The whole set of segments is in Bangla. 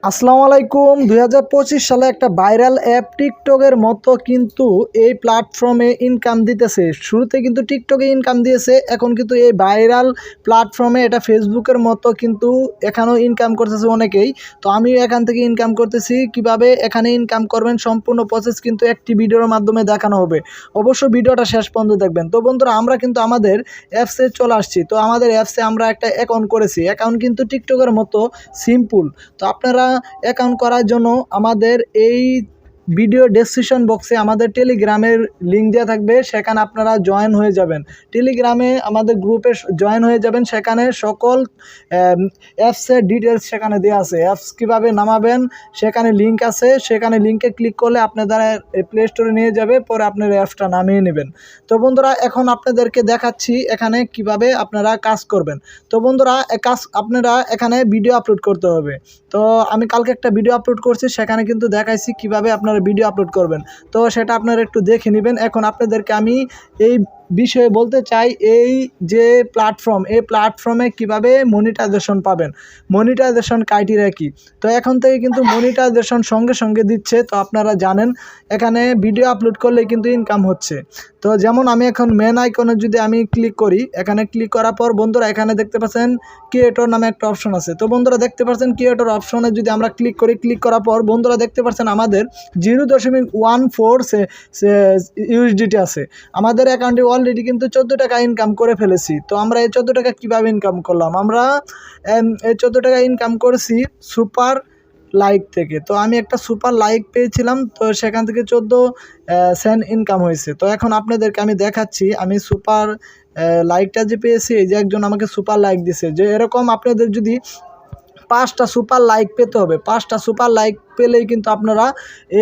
আসসালামু আলাইকুম। 2025 সালে একটা ভাইরাল অ্যাপ টিকটকের মতো কিন্তু এই প্ল্যাটফর্মে ইনকাম দিতেছে। শুরুতে কিন্তু টিকটকে ইনকাম দিয়েছে, এখন কিন্তু এই ভাইরাল প্ল্যাটফর্মে এটা ফেসবুকের মতো কিন্তু এখানেও ইনকাম করতেছে অনেকেই। তো আমিও এখান থেকে ইনকাম করতেছি। কিভাবে এখানে ইনকাম করবেন সম্পূর্ণ প্রসেস কিন্তু একটি ভিডিওর মাধ্যমে দেখানো হবে। অবশ্যই ভিডিওটা শেষ পর্যন্ত দেখবেন। তো বন্ধুরা, আমরা কিন্তু আমাদের অ্যাপসে চলে আসছি। তো আমাদের অ্যাপসে আমরা একটা অ্যাকাউন্ট করেছি। অ্যাকাউন্ট কিন্তু টিকটকের মতো সিম্পল। তো আপনারা অ্যাকাউন্ট করার জন্য আমাদের এই ভিডিও ডেসক্রিপশন বক্সে আমাদের টেলিগ্রামের লিঙ্ক দেওয়া থাকবে, সেখানে আপনারা জয়েন হয়ে যাবেন। টেলিগ্রামে আমাদের গ্রুপে জয়েন হয়ে যাবেন। সেখানে সকল অ্যাপসের ডিটেলস সেখানে দেওয়া আছে। অ্যাপস কীভাবে নামাবেন সেখানে লিঙ্ক আছে, সেখানে লিঙ্কে ক্লিক করলে আপনাদের প্লে স্টোরে নিয়ে যাবে, পরে আপনার অ্যাপসটা নামিয়ে নেবেন। তো বন্ধুরা, এখন আপনাদেরকে দেখাচ্ছি এখানে কিভাবে আপনারা কাজ করবেন। তো বন্ধুরা, আপনারা এখানে ভিডিও আপলোড করতে হবে। তো আমি কালকে একটা ভিডিও আপলোড করছি, সেখানে কিন্তু দেখাইছি কিভাবে আপনারা ভিডিও আপলোড করবেন। তো সেটা আপনারা একটু দেখে নেবেন। এখন আপনাদেরকে আমি এই বিষয়ে বলতে চাই, এই যে প্ল্যাটফর্ম, এই প্ল্যাটফর্মে কিভাবে মনিটাইজেশন পাবেন, মনিটাইজেশন ক্রাইটেরিয়া কী। তো এখন থেকে কিন্তু মনিটাইজেশন সঙ্গে সঙ্গে দিচ্ছে। তো আপনারা জানেন এখানে ভিডিও আপলোড করলে কিন্তু ইনকাম হচ্ছে। তো যেমন আমি এখন মেন আইকনে যদি আমি ক্লিক করি, এখানে ক্লিক করার পর বন্ধুরা এখানে দেখতে পাচ্ছেন ক্রিয়েটর নামে একটা অপশন আছে। তো বন্ধুরা দেখতে পাচ্ছেন ক্রিয়েটর অপশনে যদি আমরা ক্লিক করি, ক্লিক করার পর বন্ধুরা দেখতে পাচ্ছেন আমাদের 0.14 ইউএসডিটি আছে। আমাদের অ্যাকাউন্টে অলরেডি কিন্তু 14 টাকা ইনকাম করে ফেলেছি। তো আমরা এই 14 টাকা কীভাবে ইনকাম করলাম, আমরা এই 14 টাকা ইনকাম করেছি সুপার লাইক থেকে। তো আমি একটা সুপার লাইক পেয়েছিলাম, তো সেখান থেকে 14 সেন্ট ইনকাম হয়েছে। তো এখন আপনাদেরকে আমি দেখাচ্ছি আমি সুপার লাইকটা যে পেয়েছি, এই যে একজন আমাকে সুপার লাইক দিছে। যে এরকম আপনাদের যদি 5টা সুপার লাইক পেতে হবে, 5টা সুপার লাইক পেলেই কিন্তু আপনারা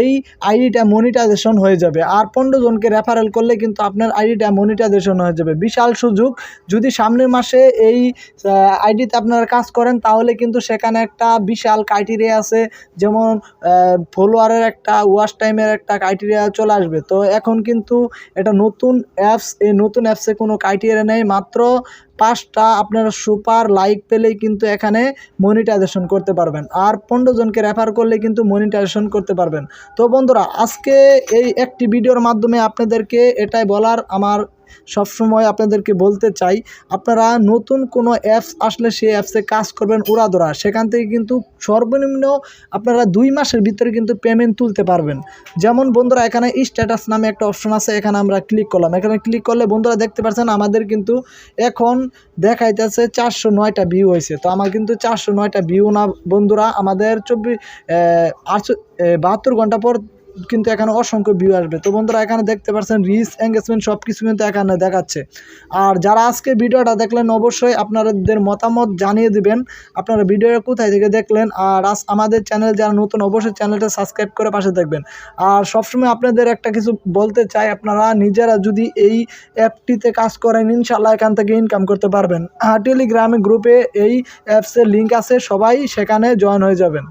এই আইডিটা মনিটাইজেশন হয়ে যাবে। আর 15 জনকে রেফারেল করলে কিন্তু আপনার আইডিটা মনিটাইজেশন হয়ে যাবে। বিশাল সুযোগ। যদি সামনের মাসে এই আইডিতে আপনারা কাজ করেন, তাহলে কিন্তু সেখানে একটা বিশাল ক্রাইটেরিয়া আছে, যেমন ফলোয়ারের একটা, ওয়াচ টাইমের একটা ক্রাইটেরিয়া চলে আসবে। তো এখন কিন্তু এটা নতুন অ্যাপস, এই নতুন অ্যাপসে কোনো ক্রাইটেরিয়া নেই। মাত্র 5টা আপনারা সুপার লাইক পেলেই কিন্তু এখানে মনিটাইজেশন করতে পারবেন। আর 15 জনকে রেফার করলে কিন্তু মনিটাইজেশন করতে পারবেন। তো বন্ধুরা, আজকে এই একটি ভিডিওর মাধ্যমে আপনাদেরকে এটাই বলার, আমার সবসময় আপনাদেরকে বলতে চাই, আপনারা নতুন কোনো অ্যাপস আসলে সেই অ্যাপসে কাজ করবেন উড়াধরা। সেখান থেকে কিন্তু সর্বনিম্ন আপনারা 2 মাসের ভিতরে কিন্তু পেমেন্ট তুলতে পারবেন। যেমন বন্ধুরা, এখানে স্ট্যাটাস নামে একটা অপশন আছে, এখানে আমরা ক্লিক করলাম। এখানে ক্লিক করলে বন্ধুরা দেখতে পাচ্ছেন আমাদের কিন্তু এখন দেখাইতেছে 409টা ভিউ হয়েছে। তো আমার কিন্তু 409টা ভিউ না বন্ধুরা, আমাদের 72 ঘন্টা পর কিন্তু এখানে অসংখ্য ভিউ আসবে। তো বন্ধুরা, এখানে দেখতে পাচ্ছেন রিচ, এঙ্গেজমেন্ট সব কিছু কিন্তু এখানে দেখাচ্ছে। আর যারা আজকে ভিডিওটা দেখলেন, অবশ্যই আপনাদের মতামত জানিয়ে দিবেন আপনারা ভিডিওটা কোথায় থেকে দেখলেন। আর আমাদের চ্যানেল যারা নতুন, অবশ্যই চ্যানেলটা সাবস্ক্রাইব করে পাশে থাকবেন। আর সবসময় আপনাদের একটা কিছু বলতে চাই, আপনারা নিজেরা যদি এই অ্যাপটিতে কাজ করেন, ইনশাল্লাহ এখান থেকে ইনকাম করতে পারবেন। টেলিগ্রামে গ্রুপে এই অ্যাপসের লিঙ্ক আছে, সবাই সেখানে জয়েন হয়ে যাবেন।